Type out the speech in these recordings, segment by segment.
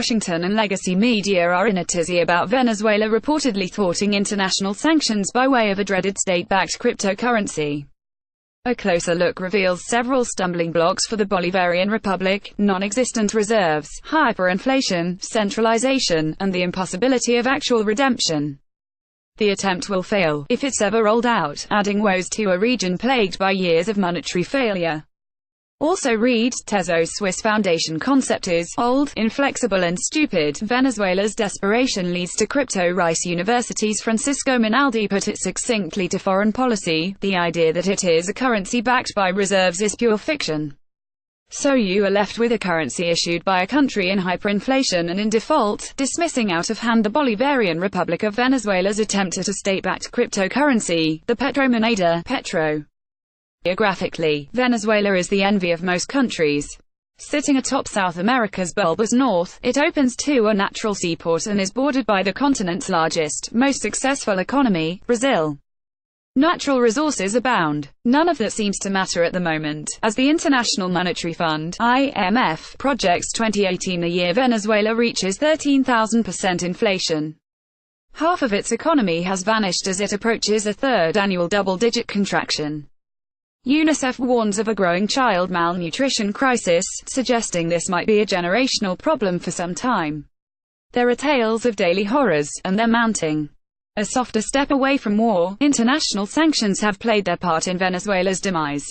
Washington and legacy media are in a tizzy about Venezuela reportedly thwarting international sanctions by way of a dreaded state-backed cryptocurrency. A closer look reveals several stumbling blocks for the Bolivarian Republic: non-existent reserves, hyperinflation, centralization, and the impossibility of actual redemption. The attempt will fail, if it's ever rolled out, adding woes to a region plagued by years of monetary failure. Also read, Tezo Swiss Foundation concept is old, inflexible and stupid. Venezuela's desperation leads to crypto. Rice University's Francisco Minaldi put it succinctly to foreign policy: the idea that it is a currency backed by reserves is pure fiction. So you are left with a currency issued by a country in hyperinflation and in default, dismissing out of hand the Bolivarian Republic of Venezuela's attempt at a state-backed cryptocurrency, the Petro moneda, Petro. Geographically, Venezuela is the envy of most countries. Sitting atop South America's bulbous north, it opens to a natural seaport and is bordered by the continent's largest, most successful economy, Brazil. Natural resources abound. None of that seems to matter at the moment, as the International Monetary Fund (IMF) projects 2018 the year Venezuela reaches 13,000% inflation. Half of its economy has vanished as it approaches a third annual double-digit contraction. UNICEF warns of a growing child malnutrition crisis, suggesting this might be a generational problem for some time. There are tales of daily horrors, and they're mounting. A softer step away from war, international sanctions have played their part in Venezuela's demise.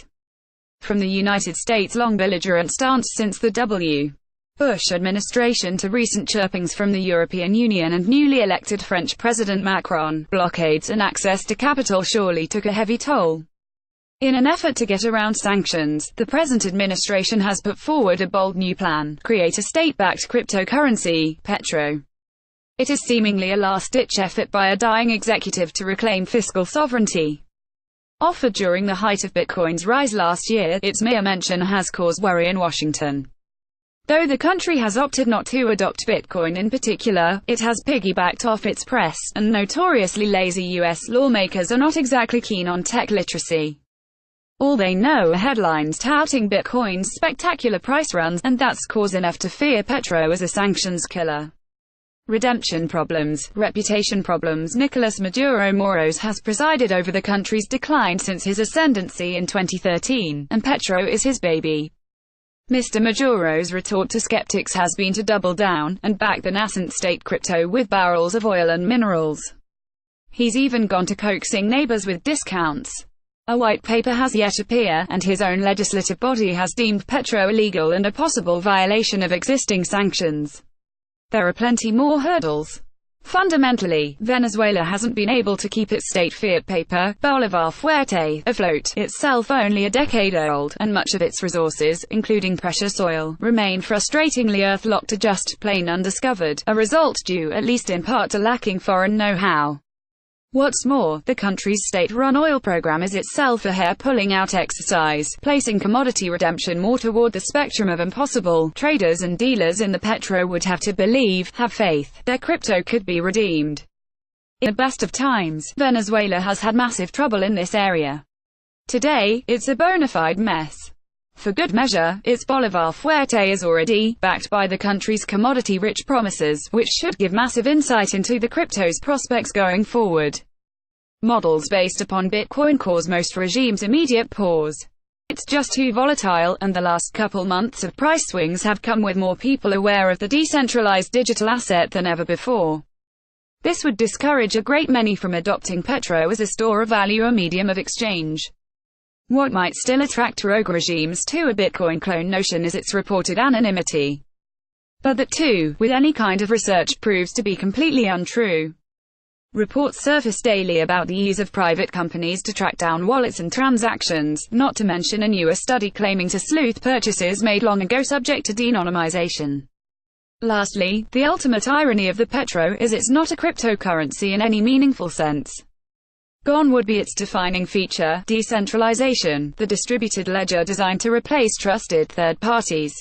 From the United States' long belligerent stance since the W. Bush administration to recent chirpings from the European Union and newly elected French President Macron, blockades and access to capital surely took a heavy toll. In an effort to get around sanctions, the present administration has put forward a bold new plan: create a state-backed cryptocurrency, Petro. It is seemingly a last-ditch effort by a dying executive to reclaim fiscal sovereignty. Offered during the height of Bitcoin's rise last year, its mere mention has caused worry in Washington. Though the country has opted not to adopt Bitcoin in particular, it has piggybacked off its press, and notoriously lazy U.S. lawmakers are not exactly keen on tech literacy. All they know are headlines touting Bitcoin's spectacular price runs, and that's cause enough to fear Petro as a sanctions killer. Redemption problems, reputation problems. Nicolas Maduro Moros has presided over the country's decline since his ascendancy in 2013, and Petro is his baby. Mr. Maduro's retort to skeptics has been to double down, and back the nascent state crypto with barrels of oil and minerals. He's even gone to coaxing neighbors with discounts. A white paper has yet to appear, and his own legislative body has deemed Petro illegal and a possible violation of existing sanctions. There are plenty more hurdles. Fundamentally, Venezuela hasn't been able to keep its state fiat paper, Bolivar Fuerte, afloat, itself only a decade old, and much of its resources, including precious oil, remain frustratingly earth-locked or just plain undiscovered, a result due, at least in part, to lacking foreign know-how. What's more, the country's state-run oil program is itself a hair-pulling-out exercise, placing commodity redemption more toward the spectrum of impossible. Traders and dealers in the Petro would have to believe, have faith, their crypto could be redeemed. In the best of times, Venezuela has had massive trouble in this area. Today, it's a bona fide mess. For good measure, its Bolivar Fuerte is already backed by the country's commodity-rich promises, which should give massive insight into the crypto's prospects going forward. Models based upon Bitcoin cause most regimes immediate pause. It's just too volatile, and the last couple months of price swings have come with more people aware of the decentralized digital asset than ever before. This would discourage a great many from adopting Petro as a store of value or medium of exchange. What might still attract rogue regimes to a Bitcoin clone notion is its reported anonymity. But that too, with any kind of research, proves to be completely untrue. Reports surface daily about the ease of private companies to track down wallets and transactions, not to mention a newer study claiming to sleuth purchases made long ago subject to de-anonymization. Lastly, the ultimate irony of the Petro is it's not a cryptocurrency in any meaningful sense. Gone would be its defining feature, decentralization, the distributed ledger designed to replace trusted third parties.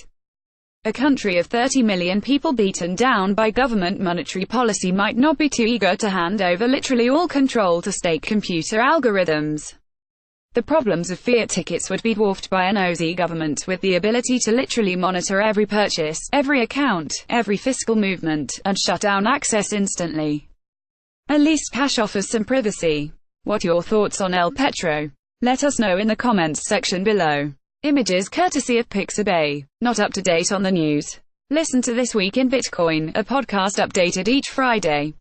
A country of 30 million people beaten down by government monetary policy might not be too eager to hand over literally all control to state computer algorithms. The problems of fiat tickets would be dwarfed by an OZ government with the ability to literally monitor every purchase, every account, every fiscal movement, and shut down access instantly. At least cash offers some privacy. What your thoughts on El Petro? Let us know in the comments section below. Images courtesy of Pixabay. Not up to date on the news. Listen to This Week in Bitcoin, a podcast updated each Friday.